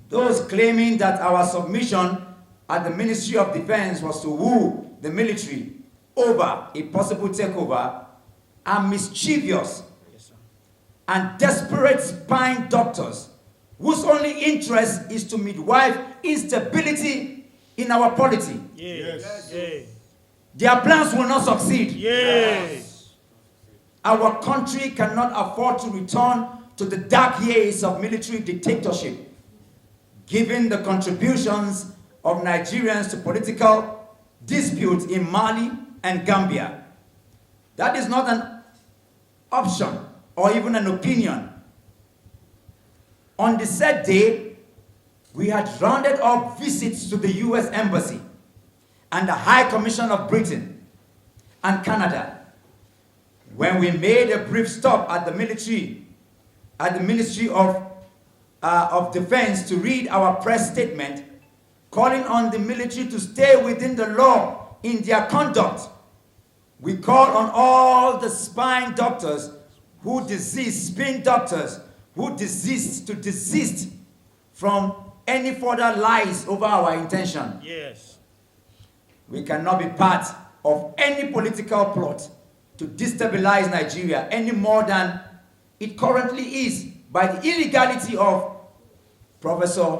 Those claiming that our submission at the Ministry of Defense was to woo the military over a possible takeover are mischievous and desperate spine doctors whose only interest is to midwife instability in our polity. Yes. Their plans will not succeed. Yes. Our country cannot afford to return to the dark years of military dictatorship, given the contributions of Nigerians to political disputes in Mali and Gambia. That is not an option or even an opinion. On the said day, we had rounded up visits to the US Embassy and the High Commission of Britain and Canada. When we made a brief stop at the Ministry of Defense to read our press statement, calling on the military to stay within the law in their conduct, we call on all the spin doctors who desist to desist from any further lies over our intention. Yes. We cannot be part of any political plot to destabilize Nigeria any more than it currently is by the illegality of Professor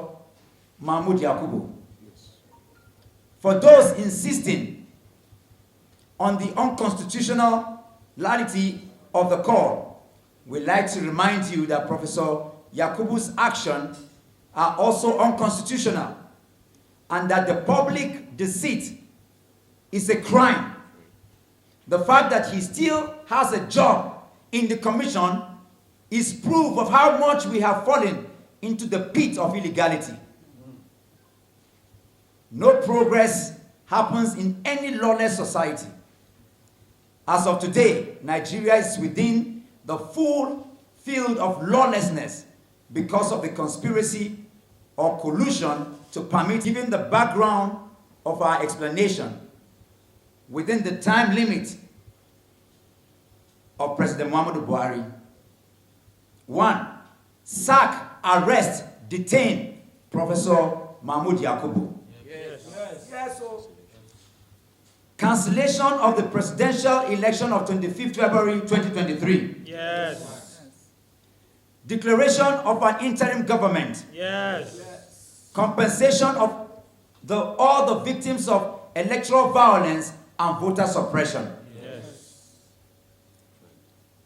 Mahmoud Yakubu. For those insisting on the unconstitutionality of the call, we'd like to remind you that Professor Yakubu's actions are also unconstitutional and that the public deceit is a crime. The fact that he still has a job in the commission is proof of how much we have fallen into the pit of illegality. No progress happens in any lawless society. As of today, Nigeria is within the full field of lawlessness because of the conspiracy or collusion to permit. Given the background of our explanation, within the time limit of President Muhammadu Buhari: 1. Sack, arrest, detain Professor Mahmoud Yakubu. Yes. Cancellation of the presidential election of 25th February 2023. Yes. Declaration of an interim government. Yes. Compensation of all the victims of electoral violence and voter suppression. Yes.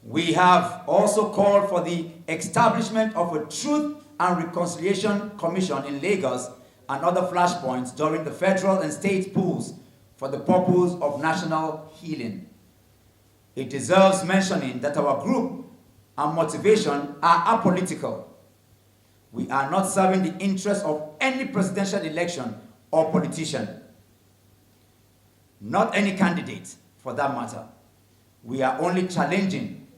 We have also called for the establishment of a Truth and Reconciliation Commission in Lagos and other flashpoints during the federal and state polls for the purpose of national healing. It deserves mentioning that our group and motivation are apolitical. We are not serving the interests of any presidential election or politician, not any candidate for that matter. We are only challenging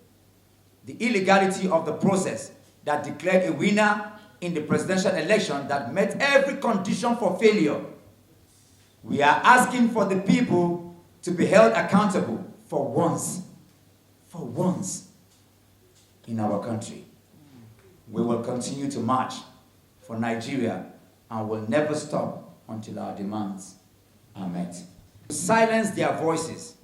the illegality of the process that declared a winner in the presidential election that met every condition for failure. We are asking for the people to be held accountable for once in our country. We will continue to march for Nigeria and will never stop until our demands are met. To silence their voices,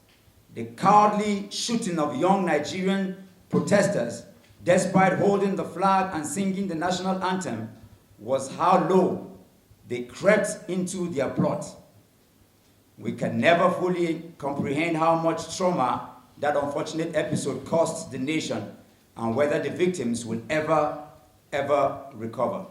the cowardly shooting of young Nigerian protesters, despite holding the flag and singing the national anthem, was how low they crept into their plot. We can never fully comprehend how much trauma that unfortunate episode cost the nation and whether the victims will ever recover.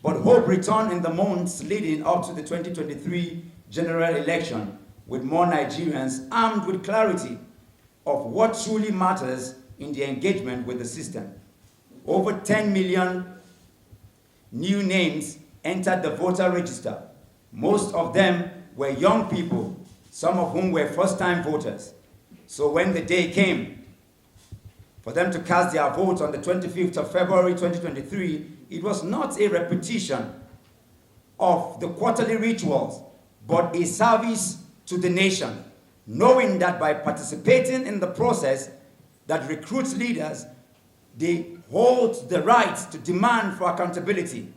But hope returned in the months leading up to the 2023 general election, with more Nigerians armed with clarity of what truly matters in their engagement with the system. Over 10 million new names entered the voter register. Most of them were young people, some of whom were first-time voters. So when the day came for them to cast their vote on the 25th of February 2023, it was not a repetition of the quarterly rituals, but a service to the nation, knowing that by participating in the process that recruits leaders they hold the right to demand for accountability,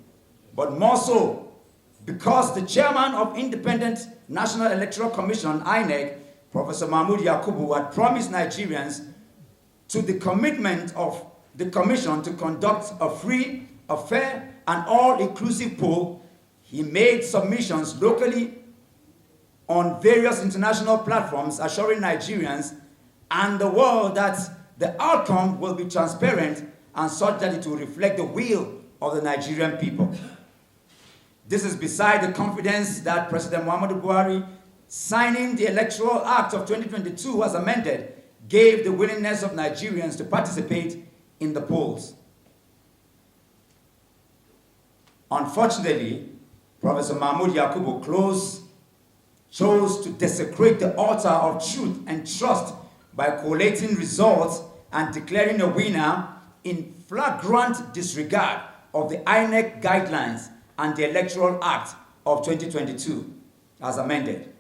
but more so because the chairman of Independent National Electoral Commission, INEC, Professor Mahmood Yakubu, had promised Nigerians to the commitment of the commission to conduct a free, a fair, and all-inclusive poll. He made submissions locally on various international platforms, assuring Nigerians and the world that the outcome will be transparent and such that it will reflect the will of the Nigerian people. This is beside the confidence that President Muhammadu Buhari, signing the Electoral Act of 2022 as amended, gave the willingness of Nigerians to participate in the polls. Unfortunately, Professor Mahmood Yakubu chose to desecrate the altar of truth and trust by collating results and declaring a winner in flagrant disregard of the INEC guidelines and the Electoral Act of 2022 as amended.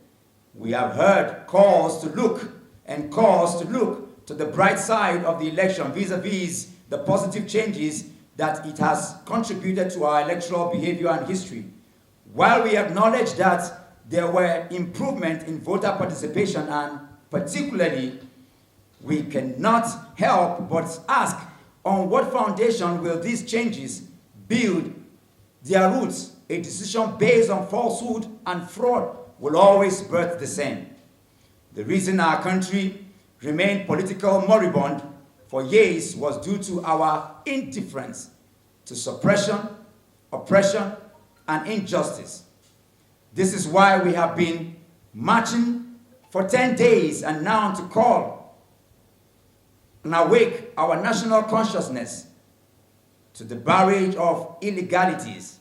We have heard calls to look to the bright side of the election vis-a-vis the positive changes that it has contributed to our electoral behavior and history. While we acknowledge that there were improvements in voter participation, and particularly, we cannot help but ask, on what foundation will these changes build their roots? A decision based on falsehood and fraud will always birth the same. The reason our country remained political moribund for years was due to our indifference to suppression, oppression, and injustice. This is why we have been marching for 10 days and now to call and awake our national consciousness to the barrage of illegalities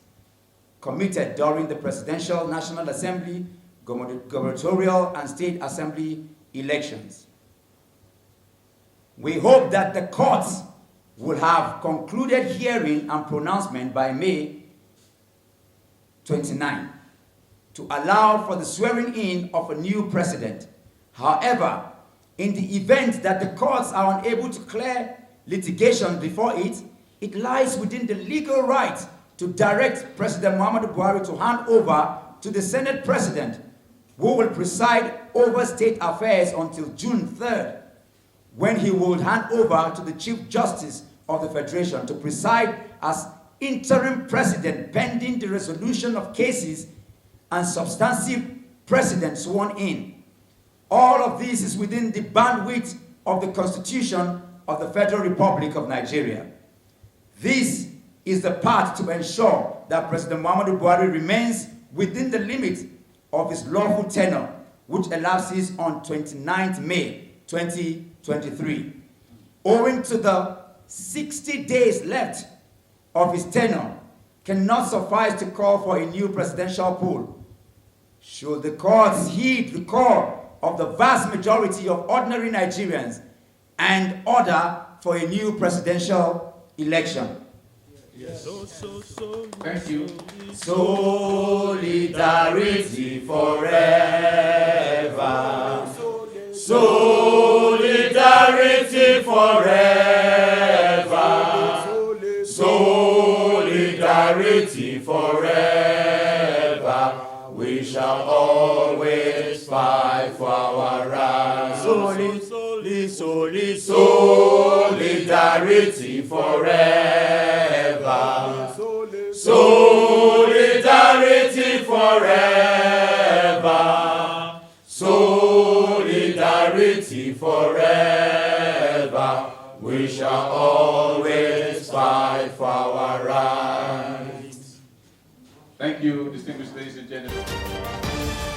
committed during the Presidential, National Assembly, gubernatorial, and state assembly elections. We hope that the courts will have concluded hearing and pronouncement by May 29 to allow for the swearing in of a new president. However, in the event that the courts are unable to clear litigation before it lies within the legal right to direct President Muhammadu Buhari to hand over to the Senate President, who will preside over state affairs until June 3rd, when he will hand over to the Chief Justice of the Federation to preside as interim president pending the resolution of cases and substantive precedent sworn in. All of this is within the bandwidth of the Constitution of the Federal Republic of Nigeria. This is the path to ensure that President Muhammadu Buhari remains within the limits of his lawful tenure, which elapses on 29th May 2023. Owing to the 60 days left of his tenure, cannot suffice to call for a new presidential poll. Should the courts heed the call of the vast majority of ordinary Nigerians and order for a new presidential election? Yes. Thank you. Solidarity forever. Solidarity forever. Solidarity forever. We shall always fight for our rights. Solidarity forever. Solidarity forever. Solidarity forever. We shall always fight for our rights. Thank you, distinguished ladies and gentlemen.